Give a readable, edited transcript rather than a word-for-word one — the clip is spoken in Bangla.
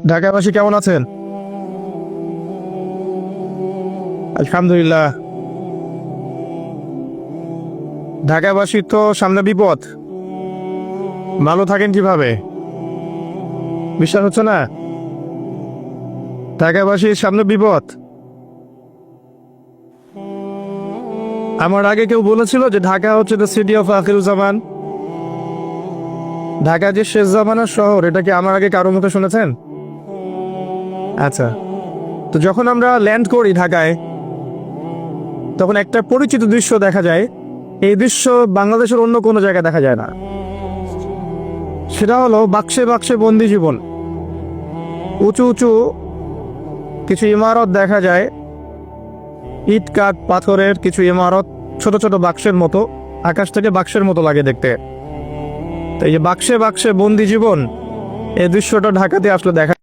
ঢাকাবাসী কেমন আছেন? আলহামদুলিল্লাহ। ঢাকাবাসী তো সামনে বিপদ, ভালো থাকেন কিভাবে? বিশ্বাস হচ্ছে না? ঢাকাবাসীর সামনে বিপদ। আমার আগে কেউ বলেছিল যে ঢাকা হচ্ছে the city of Akhiruzzaman, Dhaka যে শেষ জামানার শহর, এটা কি আমার আগে কারোর মতো শুনেছেন? আচ্ছা, তো যখন আমরা ল্যান্ড করি ঢাকায়, তখন একটা পরিচিত দৃশ্য দেখা যায়। এই দৃশ্য বাংলাদেশের অন্য কোনো জায়গায় দেখা যায় না। সেটা হলো বাক্সে বাক্সে বন্দি জীবন। উঁচু উঁচু কিছু ইমারত দেখা যায়, ইট কাঠ পাথরের কিছু ইমারত, ছোট ছোট বাক্সের মতো, আকাশ থেকে বাক্সের মতো লাগে দেখতে। তো এই যে বাক্সে বাক্সে বন্দি জীবন, এই দৃশ্যটা ঢাকাতে আসলে দেখা